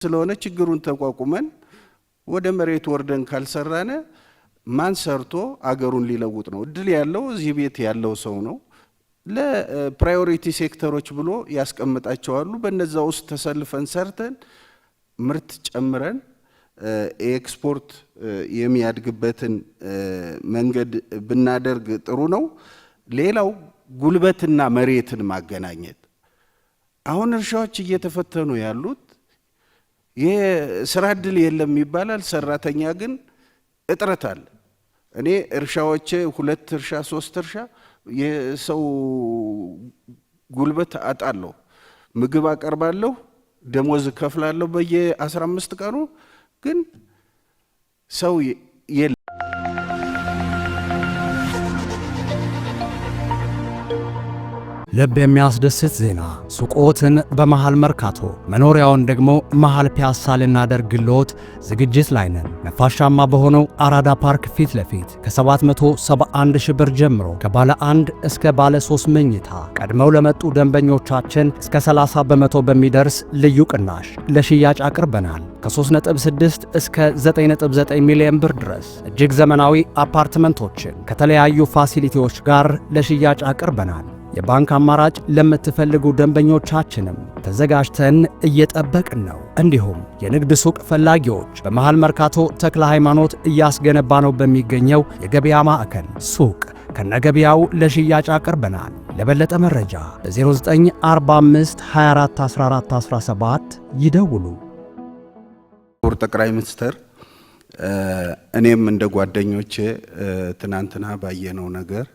ስለሆነ ችግሩን ተቋቁመን ወደ መሬት ወርደን ካልሰራነ ማን ሰርቶ አገሩን ሊለውጥ ነው? እድል ያለው እዚህ ቤት ያለው ሰው ነው። ለፕራዮሪቲ ሴክተሮች ብሎ ያስቀምጣቸዋሉ። በነዛ ውስጥ ተሰልፈን ሰርተን ምርት ጨምረን ኤክስፖርት የሚያድግበትን መንገድ ብናደርግ ጥሩ ነው። ሌላው ጉልበትና መሬትን ማገናኘት። አሁን እርሻዎች እየተፈተኑ ያሉት የስራ እድል የለም ይባላል፣ ሰራተኛ ግን እጥረት አለ። እኔ እርሻዎቼ 2 እርሻ 3 እርሻ የሰው ጉልበት አጣለሁ። ምግብ አቀርባለሁ፣ ደሞዝ ከፍላለሁ በየ15 ቀኑ ግን ሰው የለም። ልብ የሚያስደስት ዜና! ሱቆትን በመሃል መርካቶ መኖሪያውን ደግሞ መሃል ፒያሳ ልናደርግልዎት ዝግጅት ላይ ነን። ነፋሻማ በሆነው አራዳ ፓርክ ፊት ለፊት ከ771 ሺህ ብር ጀምሮ ከባለ 1 እስከ ባለ 3 መኝታ ቀድመው ለመጡ ደንበኞቻችን እስከ 30 በመቶ በሚደርስ ልዩ ቅናሽ ለሽያጭ አቅርበናል። ከ3.6 እስከ 9.9 ሚሊዮን ብር ድረስ እጅግ ዘመናዊ አፓርትመንቶችን ከተለያዩ ፋሲሊቲዎች ጋር ለሽያጭ አቅርበናል። የባንክ አማራጭ ለምትፈልጉ ደንበኞቻችንም ተዘጋጅተን እየጠበቅን ነው። እንዲሁም የንግድ ሱቅ ፈላጊዎች በመሃል መርካቶ ተክለ ሃይማኖት እያስገነባ ነው በሚገኘው የገበያ ማዕከል ሱቅ ከነገበያው ለሽያጭ አቅርበናል። ለበለጠ መረጃ በ0945 24 14 17 ይደውሉ። ጠቅላይ ሚኒስትር እኔም እንደ ጓደኞቼ ትናንትና ባየነው ነገር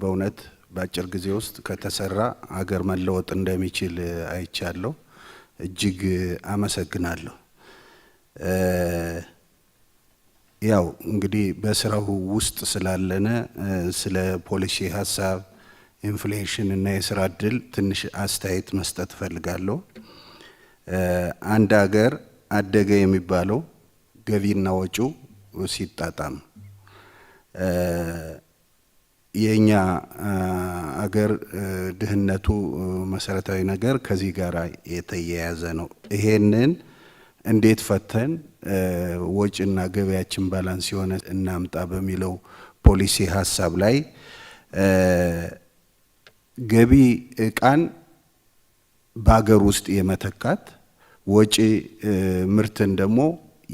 በእውነት በአጭር ጊዜ ውስጥ ከተሰራ አገር መለወጥ እንደሚችል አይቻለሁ። እጅግ አመሰግናለሁ። ያው እንግዲህ በስራው ውስጥ ስላለነ ስለ ፖሊሲ ሀሳብ፣ ኢንፍሌሽን እና የስራ እድል ትንሽ አስተያየት መስጠት ፈልጋለሁ። አንድ ሀገር አደገ የሚባለው ገቢና ወጪው ሲጣጣም የኛ አገር ድህነቱ መሰረታዊ ነገር ከዚህ ጋር የተያያዘ ነው። ይሄንን እንዴት ፈተን ወጪና ገቢያችን ባላንስ የሆነ እናምጣ በሚለው ፖሊሲ ሀሳብ ላይ ገቢ እቃን በአገር ውስጥ የመተካት ወጪ ምርትን ደግሞ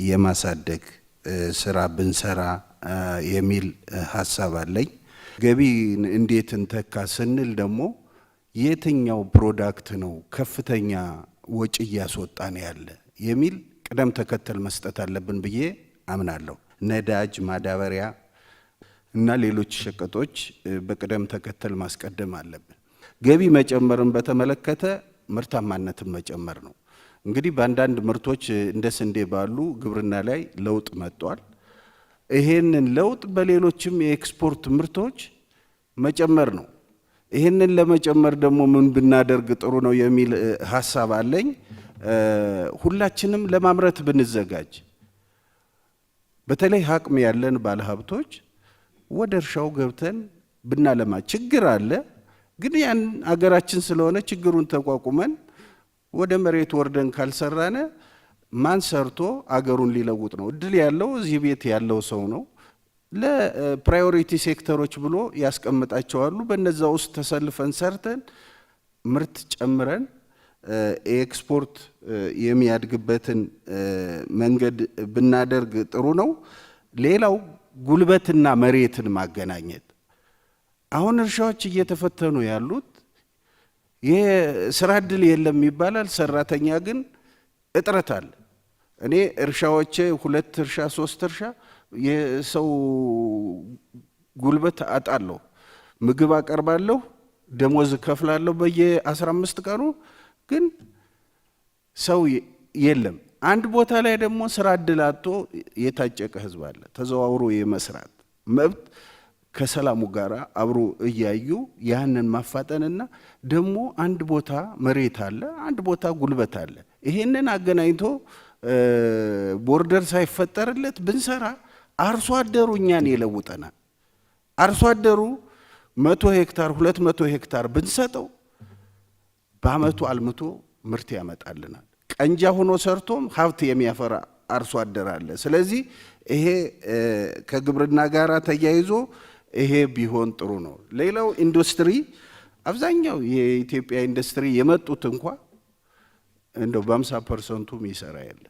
የማሳደግ ስራ ብንሰራ የሚል ሀሳብ አለኝ። ገቢ እንዴት እንተካ ስንል ደግሞ የትኛው ፕሮዳክት ነው ከፍተኛ ወጪ እያስወጣን ያለ የሚል ቅደም ተከተል መስጠት አለብን ብዬ አምናለሁ። ነዳጅ፣ ማዳበሪያ እና ሌሎች ሸቀጦች በቅደም ተከተል ማስቀደም አለብን። ገቢ መጨመርን በተመለከተ ምርታማነትን መጨመር ነው። እንግዲህ በአንዳንድ ምርቶች እንደ ስንዴ ባሉ ግብርና ላይ ለውጥ መጥቷል። ይሄንን ለውጥ በሌሎችም የኤክስፖርት ምርቶች መጨመር ነው። ይሄንን ለመጨመር ደግሞ ምን ብናደርግ ጥሩ ነው የሚል ሀሳብ አለኝ። ሁላችንም ለማምረት ብንዘጋጅ፣ በተለይ አቅም ያለን ባለሀብቶች ወደ እርሻው ገብተን ብናለማ። ችግር አለ፣ ግን ያን አገራችን ስለሆነ ችግሩን ተቋቁመን ወደ መሬት ወርደን ካልሰራነ ማን ሰርቶ አገሩን ሊለውጥ ነው? እድል ያለው እዚህ ቤት ያለው ሰው ነው። ለፕራዮሪቲ ሴክተሮች ብሎ ያስቀምጣቸዋሉ። በነዛ ውስጥ ተሰልፈን ሰርተን ምርት ጨምረን ኤክስፖርት የሚያድግበትን መንገድ ብናደርግ ጥሩ ነው። ሌላው ጉልበትና መሬትን ማገናኘት። አሁን እርሻዎች እየተፈተኑ ያሉት የስራ እድል የለም ይባላል፣ ሰራተኛ ግን እጥረት አለ። እኔ እርሻዎቼ 2 እርሻ 3 እርሻ የሰው ጉልበት አጣለሁ። ምግብ አቀርባለሁ፣ ደሞዝ ከፍላለሁ በየ15 ቀኑ ግን ሰው የለም። አንድ ቦታ ላይ ደግሞ ስራ እድል አጥቶ የታጨቀ ህዝብ አለ። ተዘዋውሮ የመስራት መብት ከሰላሙ ጋር አብሮ እያዩ ያንን ማፋጠንና ደግሞ አንድ ቦታ መሬት አለ፣ አንድ ቦታ ጉልበት አለ። ይሄንን አገናኝቶ ቦርደር ሳይፈጠርለት ብንሰራ አርሶ አደሩ እኛን ይለውጠናል። አርሶ አደሩ 100 ሄክታር 200 ሄክታር ብንሰጠው በአመቱ አልምቶ ምርት ያመጣልናል። ቀንጃ ሆኖ ሰርቶም ሀብት የሚያፈራ አርሶ አደር አለ። ስለዚህ ይሄ ከግብርና ጋር ተያይዞ ይሄ ቢሆን ጥሩ ነው። ሌላው ኢንዱስትሪ አብዛኛው የኢትዮጵያ ኢንዱስትሪ የመጡት እንኳ እንደው በ50% ይሰራ የለም።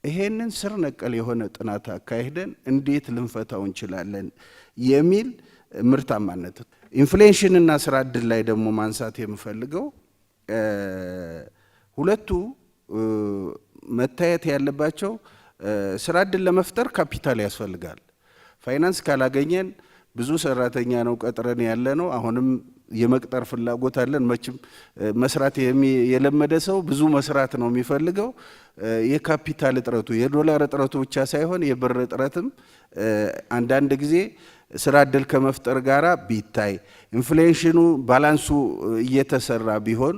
ይሄንን ስር ነቀል የሆነ ጥናት አካሄደን እንዴት ልንፈታው እንችላለን የሚል ምርታማነት ኢንፍሌሽንና ስራ ዕድል ላይ ደግሞ ማንሳት የምፈልገው ሁለቱ መታየት ያለባቸው ስራ ዕድል ለመፍጠር ካፒታል ያስፈልጋል። ፋይናንስ ካላገኘን ብዙ ሰራተኛ ነው ቀጥረን ያለ ነው። አሁንም የመቅጠር ፍላጎት አለን። መቼም መስራት የለመደ ሰው ብዙ መስራት ነው የሚፈልገው። የካፒታል እጥረቱ የዶላር እጥረቱ ብቻ ሳይሆን የብር እጥረትም አንዳንድ ጊዜ ስራ ዕድል ከመፍጠር ጋራ ቢታይ ኢንፍሌሽኑ ባላንሱ እየተሰራ ቢሆን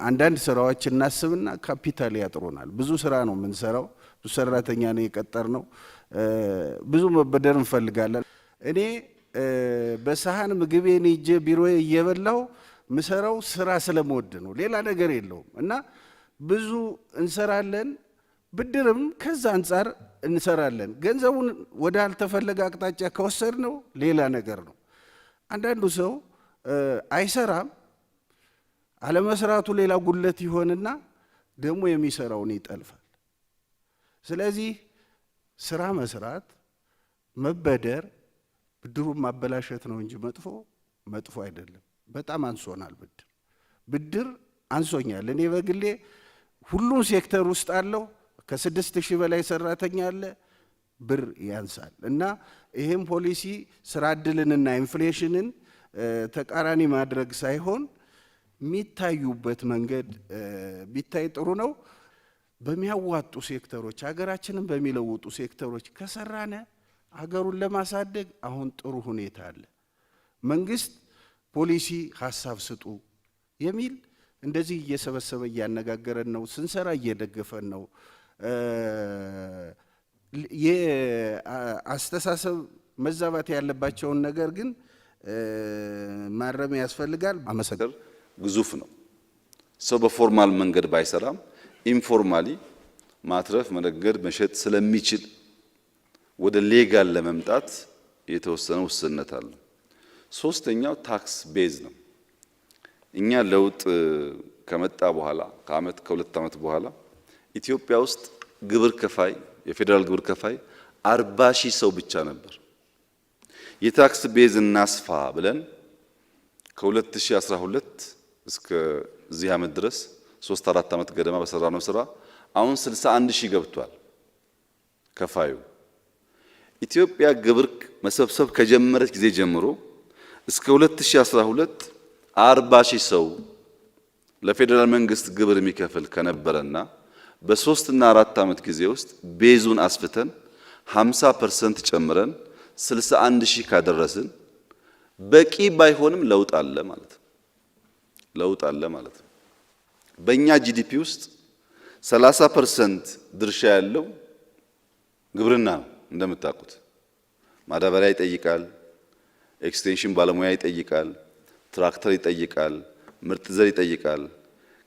አንዳንድ ስራዎች እናስብና ካፒታል ያጥሩናል። ብዙ ስራ ነው የምንሰራው፣ ብዙ ሰራተኛ ነው የቀጠርነው፣ ብዙ መበደር እንፈልጋለን። እኔ በሳህን ምግቤን ይዤ ቢሮዬ እየበላው ምሰራው ስራ ስለምወድ ነው፣ ሌላ ነገር የለውም። እና ብዙ እንሰራለን፣ ብድርም ከዛ አንጻር እንሰራለን። ገንዘቡን ወደ አልተፈለገ አቅጣጫ ከወሰድነው ሌላ ነገር ነው። አንዳንዱ ሰው አይሰራም፣ አለመስራቱ ሌላ ጉለት ይሆንና ደግሞ የሚሰራውን ይጠልፋል። ስለዚህ ስራ መስራት፣ መበደር፣ ብድሩን ማበላሸት ነው እንጂ መጥፎ አይደለም። በጣም አንሶናል ብድር አንሶኛል። እኔ በግሌ ሁሉም ሴክተር ውስጥ አለው ከ6000 በላይ ሰራተኛ አለ፣ ብር ያንሳል። እና ይሄም ፖሊሲ ስራ ዕድልንና ኢንፍሌሽንን ተቃራኒ ማድረግ ሳይሆን የሚታዩበት መንገድ ቢታይ ጥሩ ነው። በሚያዋጡ ሴክተሮች ሀገራችንን በሚለውጡ ሴክተሮች ከሰራነ ሀገሩን ለማሳደግ አሁን ጥሩ ሁኔታ አለ። መንግስት ፖሊሲ ሀሳብ ስጡ የሚል እንደዚህ እየሰበሰበ እያነጋገረን ነው። ስንሰራ እየደገፈን ነው። የአስተሳሰብ መዛባት ያለባቸውን ነገር ግን ማረም ያስፈልጋል። አመሰግናለሁ። ግዙፍ ነው። ሰው በፎርማል መንገድ ባይሰራም ኢንፎርማሊ ማትረፍ፣ መነገድ፣ መሸጥ ስለሚችል ወደ ሌጋል ለመምጣት የተወሰነ ውስንነት አለ። ሶስተኛው ታክስ ቤዝ ነው። እኛ ለውጥ ከመጣ በኋላ ከአመት ከሁለት አመት በኋላ ኢትዮጵያ ውስጥ ግብር ከፋይ የፌደራል ግብር ከፋይ 40,000 ሰው ብቻ ነበር። የታክስ ቤዝ እናስፋ ብለን ከ2012 እስከ እዚህ አመት ድረስ 3-4 አመት ገደማ በሰራነው ስራ አሁን 61,000 ገብቷል ከፋዩ። ኢትዮጵያ ግብር መሰብሰብ ከጀመረች ጊዜ ጀምሮ እስከ 2012 40,000 ሰው ለፌደራል መንግስት ግብር የሚከፍል ከነበረና በ3 እና 4 አመት ጊዜ ውስጥ ቤዙን አስፍተን 50% ጨምረን 61,000 ካደረስን በቂ ባይሆንም ለውጥ አለ ማለት ነው። ለውጥ አለ ማለት ነው። በእኛ ጂዲፒ ውስጥ 30% ድርሻ ያለው ግብርና ነው። እንደምታውቁት ማዳበሪያ ይጠይቃል፣ ኤክስቴንሽን ባለሙያ ይጠይቃል፣ ትራክተር ይጠይቃል፣ ምርጥ ዘር ይጠይቃል።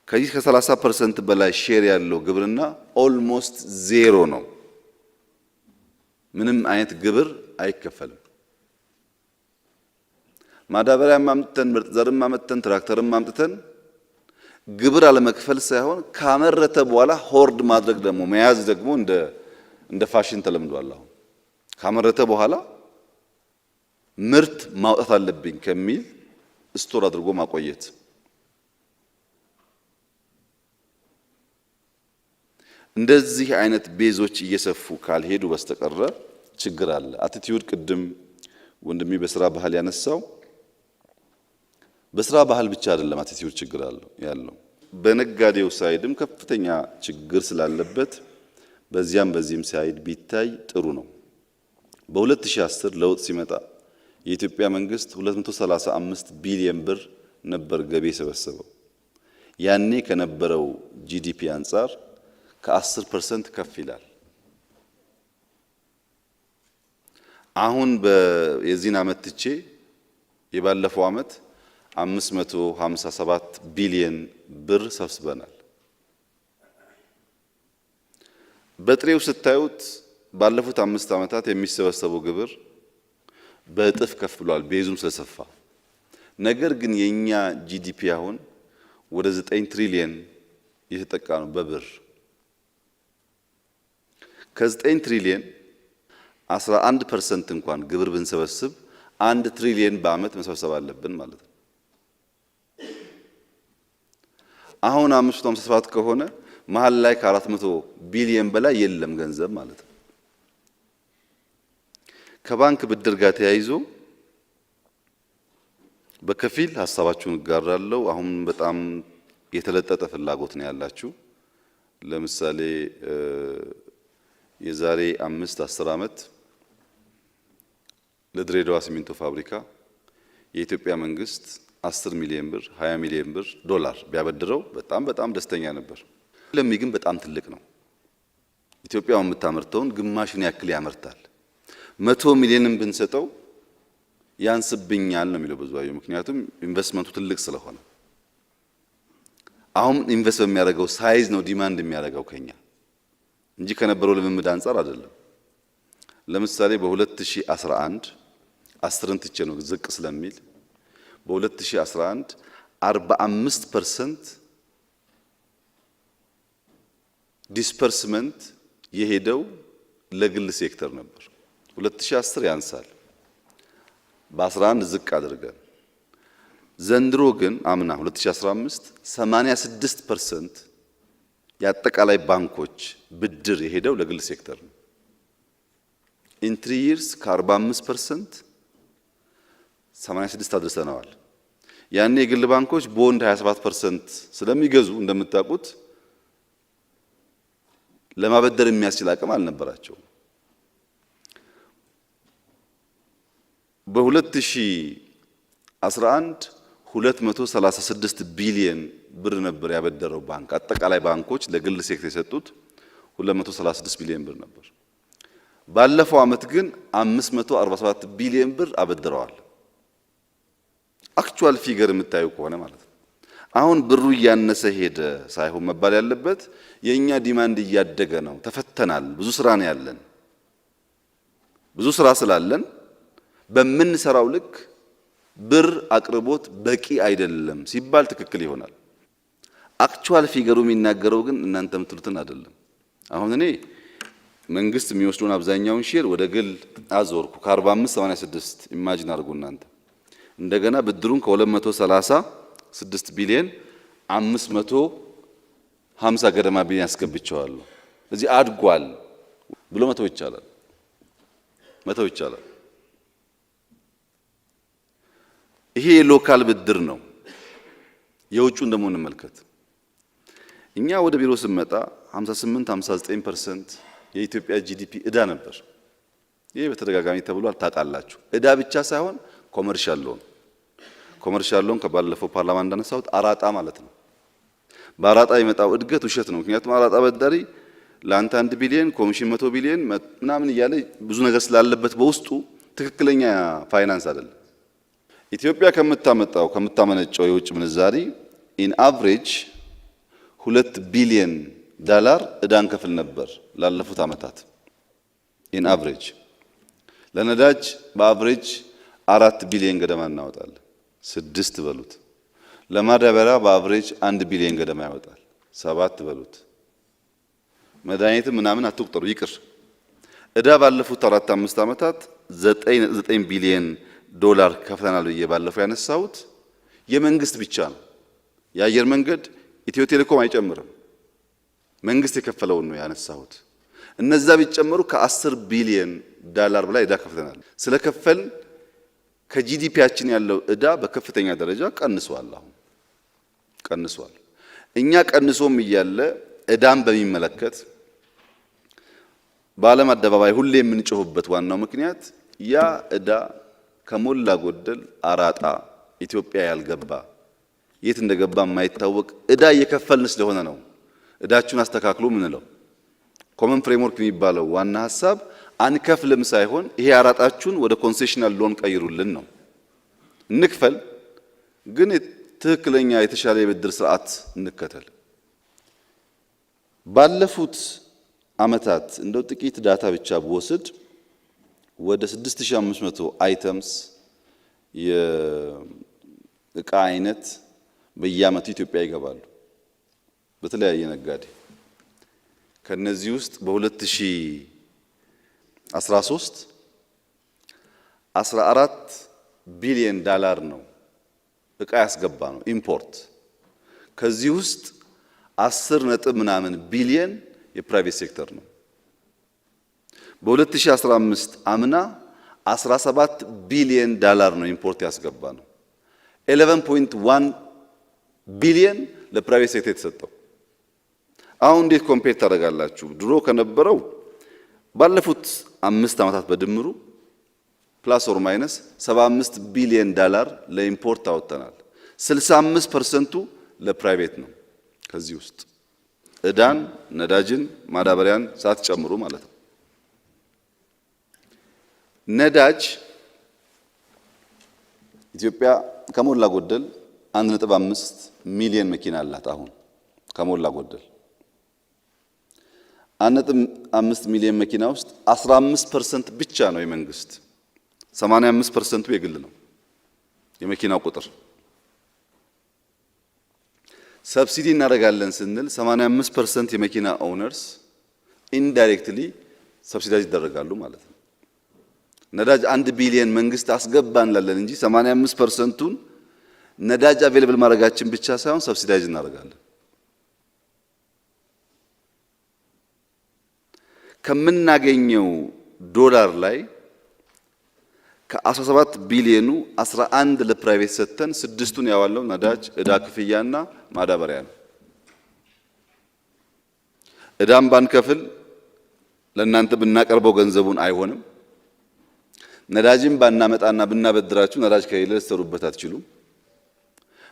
ከዚህ ከ30% በላይ ሼር ያለው ግብርና ኦልሞስት ዜሮ ነው። ምንም አይነት ግብር አይከፈልም። ማዳበሪያ ማምጥተን ምርጥ ዘርም ማምጥተን ትራክተርም ማምጥተን ግብር አለመክፈል ሳይሆን ካመረተ በኋላ ሆርድ ማድረግ ደግሞ መያዝ ደግሞ እንደ ፋሽን ተለምዷል። አሁን ካመረተ በኋላ ምርት ማውጣት አለብኝ ከሚል ስቶር አድርጎ ማቆየት። እንደዚህ አይነት ቤዞች እየሰፉ ካልሄዱ በስተቀረ ችግር አለ። አቲቲዩድ ቅድም ወንድሜ በስራ ባህል ያነሳው በስራ ባህል ብቻ አይደለም አቲቲዩድ ችግር ያለው በነጋዴው ሳይድም ከፍተኛ ችግር ስላለበት በዚህም ሳይድ ቢታይ ጥሩ ነው። በ2010 ለውጥ ሲመጣ የኢትዮጵያ መንግስት 235 ቢሊዮን ብር ነበር ገቢ የሰበሰበው። ያኔ ከነበረው ጂዲፒ አንጻር ከ10% ከፍ ይላል። አሁን የዚህን አመት ትቼ የባለፈው አመት 557 ቢሊዮን ብር ሰብስበናል። በጥሬው ስታዩት ባለፉት 5 ዓመታት የሚሰበሰበው ግብር በእጥፍ ከፍ ብሏል፣ ቤዙም ስለሰፋ። ነገር ግን የኛ ጂዲፒ አሁን ወደ 9 ትሪሊየን እየተጠቃ ነው በብር። ከ9 ትሪሊየን 11% እንኳን ግብር ብንሰበስብ 1 ትሪሊየን በአመት መሰብሰብ አለብን ማለት ነው። አሁን 557 ከሆነ መሀል ላይ ከ400 ቢሊየን በላይ የለም ገንዘብ ማለት ነው። ከባንክ ብድር ጋር ተያይዞ በከፊል ሐሳባችሁን እጋራለሁ። አሁን በጣም የተለጠጠ ፍላጎት ነው ያላችሁ። ለምሳሌ የዛሬ 5-10 ዓመት ለድሬዳዋ ሲሚንቶ ፋብሪካ የኢትዮጵያ መንግስት 10 ሚሊዮን ብር 20 ሚሊዮን ብር ዶላር ቢያበድረው በጣም ደስተኛ ነበር። ለሚ ግን በጣም ትልቅ ነው። ኢትዮጵያ የምታመርተውን ግማሽን ያክል ያመርታል። 100 ሚሊዮንን ብንሰጠው ያንስብኛል ነው የሚለው ብዙአየሁ። ምክንያቱም ኢንቨስትመንቱ ትልቅ ስለሆነ አሁን ኢንቨስት በሚያደርገው ሳይዝ ነው ዲማንድ የሚያደርገው ከኛ እንጂ ከነበረው ልምምድ አንፃር አይደለም። ለምሳሌ በ2011 10ን ትቼ ነው ዝቅ ስለሚል በ2011 45% ዲስፐርስመንት የሄደው ለግል ሴክተር ነበር። 2010 ያንሳል፣ በ11 ዝቅ አድርገን። ዘንድሮ ግን አምና 2015 86% የአጠቃላይ ባንኮች ብድር የሄደው ለግል ሴክተር ነው። ኢን 3 years ከ45% 86 አድርሰናል። ያኔ የግል ባንኮች ቦንድ 27% ስለሚገዙ እንደምታውቁት ለማበደር የሚያስችል አቅም አልነበራቸውም። በ2011 236 ቢሊዮን ብር ነበር ያበደረው ባንክ። አጠቃላይ ባንኮች ለግል ሴክተር የሰጡት 236 ቢሊዮን ብር ነበር። ባለፈው አመት ግን 547 ቢሊዮን ብር አበድረዋል። አክቹዋል ፊገር የምታዩ ከሆነ ማለት ነው። አሁን ብሩ እያነሰ ሄደ ሳይሆን መባል ያለበት የኛ ዲማንድ እያደገ ነው። ተፈተናል። ብዙ ስራ ነው ያለን። ብዙ ስራ ስላለን በምንሰራው ልክ ብር አቅርቦት በቂ አይደለም ሲባል ትክክል ይሆናል። አክቹዋል ፊገሩ የሚናገረው ግን እናንተ የምትሉትን አይደለም። አሁን እኔ መንግስት የሚወስደውን አብዛኛውን ሼር ወደ ግል አዞርኩ። ከ45-86 ኢማጂን አድርጉ እናንተ። እንደገና ብድሩን ከ236 ቢሊዮን 550 ገደማ ቢሊዮን ያስገብቸዋለሁ። እዚህ አድጓል ብሎ መተው ይቻላል። ይሄ የሎካል ብድር ነው። የውጩን ደግሞ እንመልከት። እኛ ወደ ቢሮ ስንመጣ 58-59% የኢትዮጵያ ጂዲፒ ዕዳ ነበር። ይሄ በተደጋጋሚ ተብሏል፣ ታውቃላችሁ። ዕዳ ብቻ ሳይሆን ኮመርሻል ሎን ከባለፈው ፓርላማ እንዳነሳሁት አራጣ ማለት ነው። በአራጣ የመጣው እድገት ውሸት ነው። ምክንያቱም አራጣ በዳሪ ለአንተ 1 ቢሊዮን ኮሚሽን 100 ቢሊዮን ምናምን እያለ ብዙ ነገር ስላለበት በውስጡ ትክክለኛ ፋይናንስ አይደለም። ኢትዮጵያ ከምታመነጨው የውጭ ምንዛሪ ኢን አቨሬጅ 2 ቢሊዮን ዶላር ዕዳን ከፍል ነበር ላለፉት ዓመታት። ኢን አቨሬጅ ለነዳጅ በአቨሬጅ 4 ቢሊዮን ገደማ እናወጣለን። 6 በሉት። ለማዳበሪያ በአቨሬጅ 1 ቢሊዮን ገደማ ያወጣል። 7 በሉት። መድኃኒት ምናምን አትቁጠሩ ይቅር። ዕዳ ባለፉት 4-5 ዓመታት 9 ቢሊዮን ዶላር ከፍተናል ብዬ ባለፈው ያነሳሁት የመንግስት ብቻ ነው። የአየር መንገድ ኢትዮ ቴሌኮም አይጨምርም። መንግስት የከፈለውን ነው ያነሳሁት። እነዛ ቢጨመሩ ከ10 ቢሊዮን ዶላር በላይ ዕዳ ከፍተናል። ስለከፈል ከጂዲፒያችን ያለው ዕዳ በከፍተኛ ደረጃ ቀንሷል። አሁን ቀንሷል። እኛ ቀንሶም እያለ ዕዳን በሚመለከት በዓለም አደባባይ ሁሌ የምንጮህበት ዋናው ምክንያት ያ ዕዳ ከሞላ ጎደል አራጣ ኢትዮጵያ ያልገባ የት እንደገባ የማይታወቅ ዕዳ እየከፈልን ስለሆነ ነው። ዕዳችሁን አስተካክሉ ምንለው። ኮመን ፍሬምወርክ የሚባለው ዋና ሐሳብ አንከፍልም ሳይሆን ይሄ አራጣችሁን ወደ ኮንሴሽናል ሎን ቀይሩልን ነው። እንክፈል፣ ግን ትክክለኛ የተሻለ የብድር ስርዓት እንከተል። ባለፉት ዓመታት እንደው ጥቂት ዳታ ብቻ በወስድ ወደ 6500 አይተምስ የእቃ አይነት በየዓመቱ ኢትዮጵያ ይገባሉ በተለያየ ነጋዴ። ከነዚህ ውስጥ በ2013 $14 ቢሊዮን ነው እቃ ያስገባ ነው ኢምፖርት። ከዚህ ውስጥ 10 ነጥብ ምናምን ቢሊዮን የፕራይቬት ሴክተር ነው። በ2015 አምና $17 ቢሊዮን ነው ኢምፖርት ያስገባ ነው። 11.1 ቢሊዮን ለፕራይቬት ሴክተር የተሰጠው። አሁን እንዴት ኮምፔር ታደርጋላችሁ? ድሮ ከነበረው ባለፉት 5 ዓመታት በድምሩ ፕላስ ኦር ማይነስ $75 ቢሊዮን ለኢምፖርት አወጣናል። 65% ለፕራይቬት ነው። ከዚህ ውስጥ ዕዳን፣ ነዳጅን፣ ማዳበሪያን ሳትጨምሩ ማለት ነው። ነዳጅ ኢትዮጵያ ከሞላ ጎደል 1.5 ሚሊዮን መኪና አላት። አሁን ከሞላ ጎደል 1.5 ሚሊዮን መኪና ውስጥ 15% ብቻ ነው የመንግስት፣ 85% የግል ነው የመኪናው ቁጥር። ሰብሲዲ እናደርጋለን ስንል 85% የመኪና ኦውነርስ ኢንዳይሬክትሊ ሰብሲዳይዝ ይደረጋሉ ማለት ነው። ነዳጅ 1 ቢሊዮን መንግስት አስገባ እንላለን እንጂ 85%ቱን ነዳጅ አቬሌብል ማድረጋችን ብቻ ሳይሆን ሰብሲዳይዝ እናደርጋለን። ከምናገኘው ዶላር ላይ ከ17 ቢሊዮኑ 11 ለፕራይቬት ሰጥተን 6ቱን ያዋለው ነዳጅ፣ ዕዳ ክፍያና ማዳበሪያ ነው። ዕዳም ባንከፍል ለእናንተ ብናቀርበው ገንዘቡን አይሆንም። ነዳጅም ባናመጣና ብናበድራችሁ ነዳጅ ከሌለ ልትሰሩበት አትችሉም።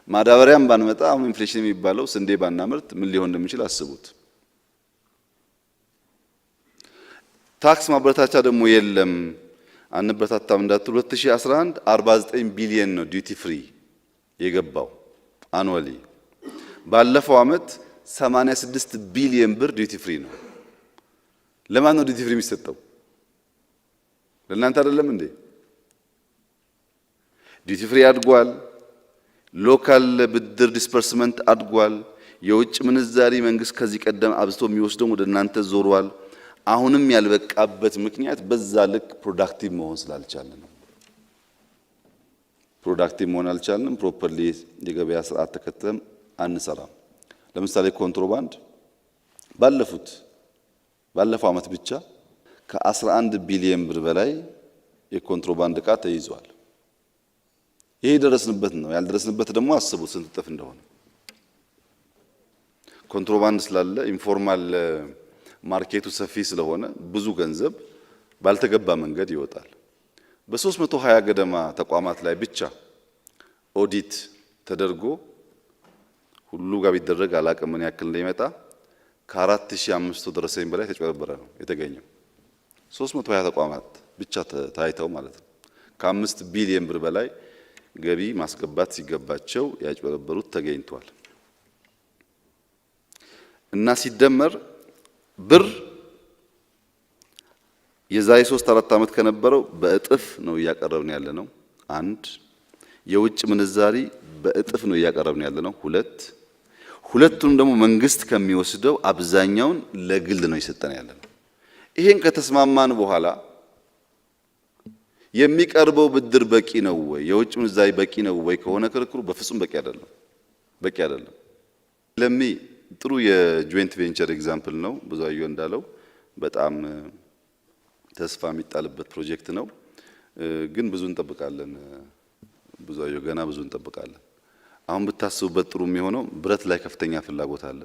ማዳበሪያም ባንመጣ አሁን ኢንፍሌሽን የሚባለው ስንዴ ባናመርት ምን ሊሆን እንደሚችል አስቡት። ታክስ ማበረታቻ ደግሞ የለም አንበረታታም እንዳትሉ 2011 49 ቢሊዮን ነው ዲዩቲ ፍሪ የገባው አኑዋሊ። ባለፈው ዓመት 86 ቢሊዮን ብር ዲዩቲ ፍሪ ነው። ለማን ነው ዲዩቲ ፍሪ የሚሰጠው? ለእናንተ አይደለም እንዴ? ዲዩቲ ፍሪ አድጓል። ሎካል ብድር ዲስፐርስመንት አድጓል። የውጭ ምንዛሪ መንግስት ከዚህ ቀደም አብዝቶ የሚወስደው ወደ እናንተ ዞሯል። አሁንም ያልበቃበት ምክንያት በዛ ልክ ፕሮዳክቲቭ መሆን ስላልቻለ ነው። ፕሮዳክቲቭ መሆን አልቻልንም። ፕሮፐርሊ የገበያ ስርዓት ተከትለን አንሰራም። ለምሳሌ ኮንትሮባንድ ባለፈው ዓመት ብቻ ከ11 ቢሊዮን ብር በላይ የኮንትሮባንድ ዕቃ ተይዟል። ይሄ የደረስንበት ነው። ያልደረስንበት ደግሞ አስቡት ስንት እጥፍ እንደሆነ። ኮንትሮባንድ ስላለ ኢንፎርማል ማርኬቱ ሰፊ ስለሆነ ብዙ ገንዘብ ባልተገባ መንገድ ይወጣል። በ320 ገደማ ተቋማት ላይ ብቻ ኦዲት ተደርጎ ሁሉ ጋር ቢደረግ አላቅም ምን ያክል እንደሚመጣ ከ4500 ደረሰኝ በላይ ተጨበረበረ ነው የተገኘው። 320 ተቋማት ብቻ ታይተው ማለት ነው። ከ5 ቢሊዮን ብር በላይ ገቢ ማስገባት ሲገባቸው ያጭበረበሩት ተገኝቷል። እና ሲደመር ብር የዛሬ 3-4 ዓመት ከነበረው በእጥፍ ነው እያቀረብን ያለ ነው። አንድ የውጭ ምንዛሪ በእጥፍ ነው እያቀረብን ያለ ነው። ሁለቱም ደግሞ መንግስት ከሚወስደው አብዛኛውን ለግል ነው እየሰጠን ያለ ነው። ይሄን ከተስማማን በኋላ የሚቀርበው ብድር በቂ ነው ወይ፣ የውጭ ምንዛሪ በቂ ነው ወይ ከሆነ ክርክሩ በፍጹም በቂ አይደለም። ለሚ ጥሩ የጆይንት ቬንቸር ኤግዛምፕል ነው። ብዙአየሁ እንዳለው በጣም ተስፋ የሚጣልበት ፕሮጀክት ነው። ግን ብዙ እንጠብቃለን። ብዙአየሁ ገና ብዙ እንጠብቃለን። አሁን ብታስቡበት ጥሩ የሚሆነው ብረት ላይ ከፍተኛ ፍላጎት አለ፣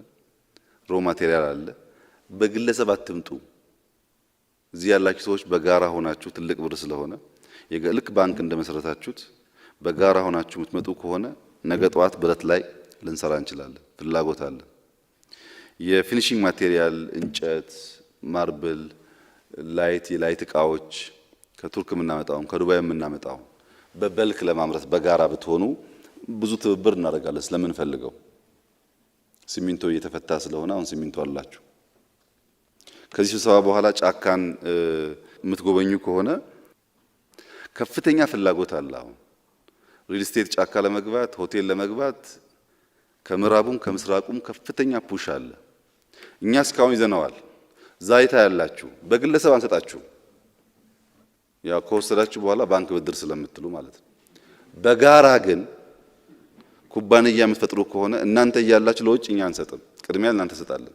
ሮ ማቴሪያል አለ። በግለሰብ አትምጡ። እዚህ ያላችሁ ሰዎች በጋራ ሆናችሁ ትልቅ ብር ስለሆነ ልክ ባንክ እንደመሰረታችሁት በጋራ ሆናችሁ የምትመጡ ከሆነ ነገ ጠዋት ብረት ላይ ልንሰራ እንችላለን። ፍላጎት አለ። የፊኒሺንግ ማቴሪያል እንጨት፣ ማርብል፣ የላይት እቃዎች ከቱርክ የምናመጣው ከዱባይ የምናመጣው በበልክ ለማምረት በጋራ ብትሆኑ ብዙ ትብብር እናደርጋለን ስለምንፈልገው። ሲሚንቶ እየተፈታ ስለሆነ አሁን ሲሚንቶ አላችሁ። ከዚህ ስብሰባ በኋላ ጫካን የምትጎበኙ ከሆነ ከፍተኛ ፍላጎት አለ። አሁን ሪል ስቴት ጫካ ለመግባት ሆቴል ለመግባት ከምዕራቡም ከምስራቁም ከፍተኛ ፑሽ አለ። እኛ እስካሁን ይዘነዋል። ዛይታ ያላችሁ በግለሰብ አንሰጣችሁ፣ ያው ከወሰዳችሁ በኋላ ባንክ ብድር ስለምትሉ ማለት ነው። በጋራ ግን ኩባንያ የምትፈጥሩ ከሆነ እናንተ እያላችሁ ለውጭ እኛ አንሰጥም፣ ቅድሚያ እናንተ እንሰጣለን።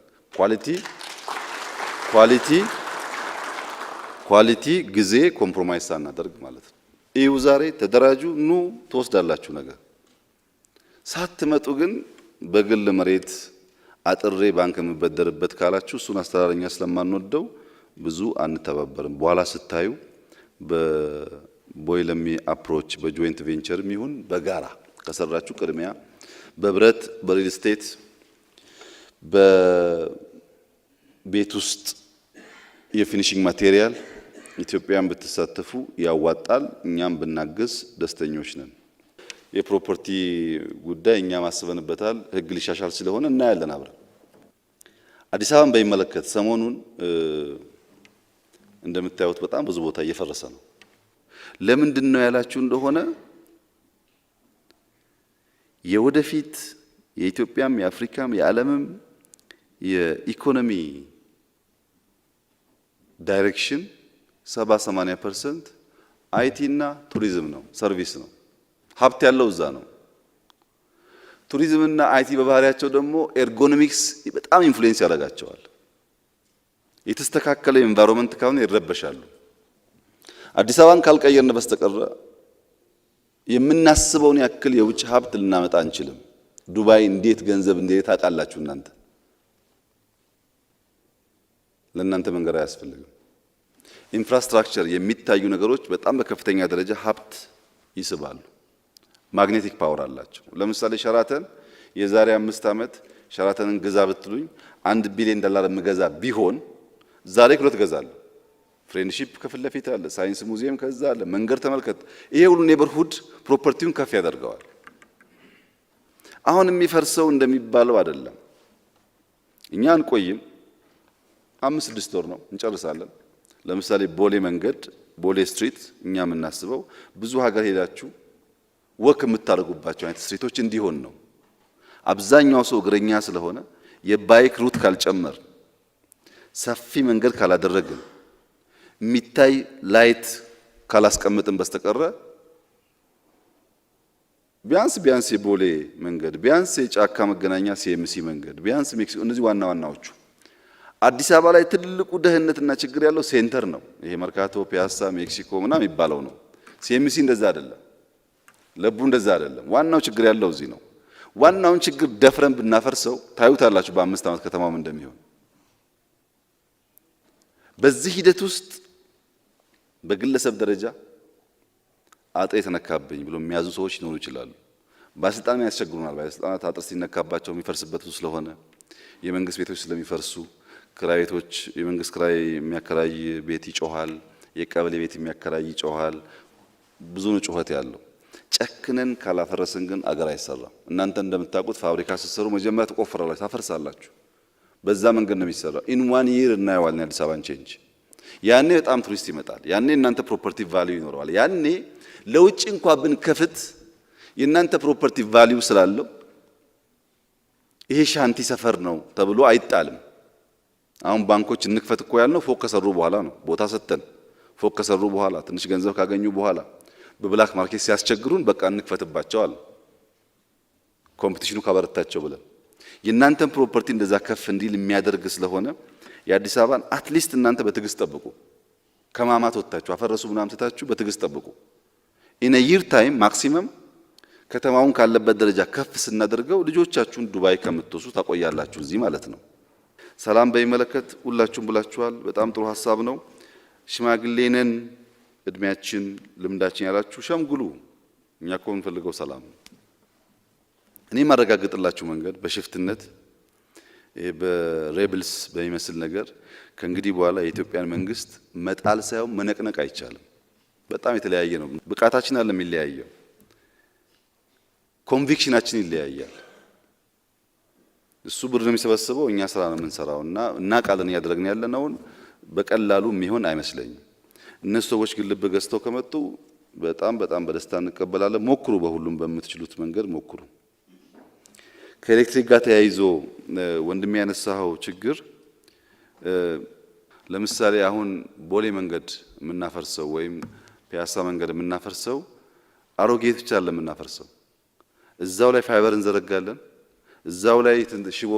ኳሊቲ ጊዜ ኮምፕሮማይዝ ሳናደርግ ማለት ነው። ይኸው ዛሬ ተደራጁ፣ ኑ ትወስዳላችሁ ነገር ሳትመጡ ግን በግል መሬት አጥሬ ባንክ የምበደርበት ካላችሁ እሱን አስተዳደረኛ ስለማንወደው ብዙ አንተባበርም። በኋላ ስታዩ በቦይለሚ አፕሮች በጆይንት ቬንቸርም ይሁን በጋራ ከሰራችሁ ቅድሚያ በብረት በሪል ስቴት በቤት ውስጥ የፊኒሺንግ ማቴሪያል ኢትዮጵያን ብትሳተፉ ያዋጣል። እኛም ብናገዝ ደስተኞች ነን። የፕሮፐርቲ ጉዳይ እኛ ማስበንበታል። ህግ ሊሻሻል ስለሆነ እናያለን አብረን። አዲስ አበባን በሚመለከት ሰሞኑን እንደምታዩት በጣም ብዙ ቦታ እየፈረሰ ነው። ለምንድን ነው ያላችሁ እንደሆነ የወደፊት የኢትዮጵያም የአፍሪካም የዓለምም የኢኮኖሚ ዳይሬክሽን 70-80% አይቲ እና ቱሪዝም ነው፣ ሰርቪስ ነው። ሀብት ያለው እዛ ነው። ቱሪዝም እና አይቲ በባህሪያቸው ደግሞ ኤርጎኖሚክስ በጣም ኢንፍሉዌንስ ያደርጋቸዋል። የተስተካከለ ኤንቫይሮንመንት ካሁን ይረበሻሉ። አዲስ አበባን ካልቀየርን በስተቀር የምናስበውን ያክል የውጭ ሀብት ልናመጣ አንችልም። ዱባይ እንዴት ገንዘብ እንዴት ታውቃላችሁ እናንተ? ለእናንተ መንገድ አያስፈልግም። ኢንፍራስትራክቸር የሚታዩ ነገሮች በጣም በከፍተኛ ደረጃ ሀብት ይስባሉ። ማግኔቲክ ፓወር አላቸው። ለምሳሌ ሸራተን የዛሬ 5 ዓመት ሸራተንን ግዛ ብትሉኝ $1 ቢሊዮን የምገዛ ቢሆን ዛሬ ክሎት ገዛለሁ። ፍሬንድሺፕ ከፊት ለፊት አለ፣ ሳይንስ ሙዚየም ከዛ አለ፣ መንገድ ተመልከት። ይሄ ሁሉ ኔበርሁድ ፕሮፐርቲውን ከፍ ያደርገዋል። አሁን የሚፈርሰው እንደሚባለው አይደለም። እኛ አንቆይም፣ 5-6 ወር ነው እንጨርሳለን። ለምሳሌ ቦሌ መንገድ ቦሌ ስትሪት እኛ የምናስበው ብዙ ሀገር ሄዳችሁ ወክ የምታደርጉባቸው አይነት ስትሪቶች እንዲሆን ነው። አብዛኛው ሰው እግረኛ ስለሆነ የባይክ ሩት ካልጨመር ሰፊ መንገድ ካላደረግን የሚታይ ላይት ካላስቀምጥን በስተቀረ ቢያንስ የቦሌ መንገድ ቢያንስ የጫካ መገናኛ ሲኤምሲ መንገድ ቢያንስ ሜክሲኮ እነዚህ ዋና ዋናዎቹ። አዲስ አበባ ላይ ትልቁ ደህንነትና ችግር ያለው ሴንተር ነው። ይሄ መርካቶ፣ ፒያሳ፣ ሜክሲኮ ምናምን የሚባለው ነው። ሲኤምሲ እንደዛ አይደለም፣ ለቡ እንደዛ አይደለም። ዋናው ችግር ያለው እዚህ ነው። ዋናውን ችግር ደፍረን ብናፈርሰው ታዩታላችሁ በ5 ዓመት ከተማም እንደሚሆን። በዚህ ሂደት ውስጥ በግለሰብ ደረጃ አጥር የተነካብኝ ብሎ የሚያዙ ሰዎች ሊኖሩ ይችላሉ። ባለስልጣናት ያስቸግሩናል። ባለስልጣናት አጥር ሲነካባቸው የሚፈርስበት ስለሆነ የመንግስት ቤቶች ስለሚፈርሱ ክራይ ቤቶች የመንግስት ክራይ የሚያከራይ ቤት ይጮሃል፣ የቀበሌ ቤት የሚያከራይ ይጮሃል። ብዙ ነው ጩኸት ያለው። ጨክነን ካላፈረስን ግን አገር አይሰራም። እናንተ እንደምታውቁት ፋብሪካ ስትሰሩ መጀመሪያ ትቆፍራላችሁ፣ ታፈርሳላችሁ። በዛ መንገድ ነው የሚሰራው። ኢን 1 ይር እናየዋለን አዲስ አበባን ቼንጅ። ያኔ በጣም ቱሪስት ይመጣል። ያኔ እናንተ ፕሮፐርቲ ቫልዩ ይኖረዋል። ያኔ ለውጭ እንኳን ብንከፍት የእናንተ ፕሮፐርቲ ቫልዩ ስላለው ይሄ ሻንቲ ሰፈር ነው ተብሎ አይጣልም። አሁን ባንኮች እንክፈት እኮ ያልነው ፎቅ ከሰሩ በኋላ ነው። ቦታ ሰጥተን ፎቅ ከሰሩ በኋላ ትንሽ ገንዘብ ካገኙ በኋላ በብላክ ማርኬት ሲያስቸግሩን በቃ እንክፈትባቸዋል ኮምፒቲሽኑ ካበረታቸው ብለን። የእናንተን ፕሮፐርቲ እንደዛ ከፍ እንዲል የሚያደርግ ስለሆነ የአዲስ አበባን አትሊስት እናንተ በትዕግስት ጠብቁ። ከማማት ወጥታችሁ አፈረሱ ምናምን ትታችሁ በትዕግስት ጠብቁ። ኢን ይር ታይም ማክሲመም ከተማውን ካለበት ደረጃ ከፍ ስናደርገው ልጆቻችሁን ዱባይ ከምትወሱ ታቆያላችሁ እዚህ ማለት ነው። ሰላም በሚመለከት ሁላችሁም ብላችኋል። በጣም ጥሩ ሀሳብ ነው። ሽማግሌነን እድሜያችን ልምዳችን ያላችሁ ሸምግሉ። እኛ እኮ የምንፈልገው ሰላም ነው። እኔ ማረጋግጥላችሁ መንገድ በሽፍትነት በሬብልስ በሚመስል ነገር ከእንግዲህ በኋላ የኢትዮጵያን መንግስት መጣል ሳይሆን መነቅነቅ አይቻልም። በጣም የተለያየ ነው። ብቃታችን አለ የሚለያየው፣ ኮንቪክሽናችን ይለያያል። እሱ ብር ነው የሚሰበስበው፣ እኛ ስራ ነው የምንሰራውና እናውቃለን እያደረግን ያለነውን በቀላሉ የሚሆን አይመስለኝም። እነሱ ሰዎች ግን ልብ ገዝተው ከመጡ በጣም በደስታ እንቀበላለን። ሞክሩ፣ በሁሉም በምትችሉት መንገድ ሞክሩ። ከኤሌክትሪክ ጋር ተያይዞ ወንድም ያነሳው ችግር ለምሳሌ አሁን ቦሌ መንገድ የምናፈርሰው ወይም ፒያሳ መንገድ የምናፈርሰው አሮጌ ብቻ አይደለም የምናፈርሰው፣ እዛው ላይ ፋይበር እንዘረጋለን፣ እዛው ላይ ሽቦ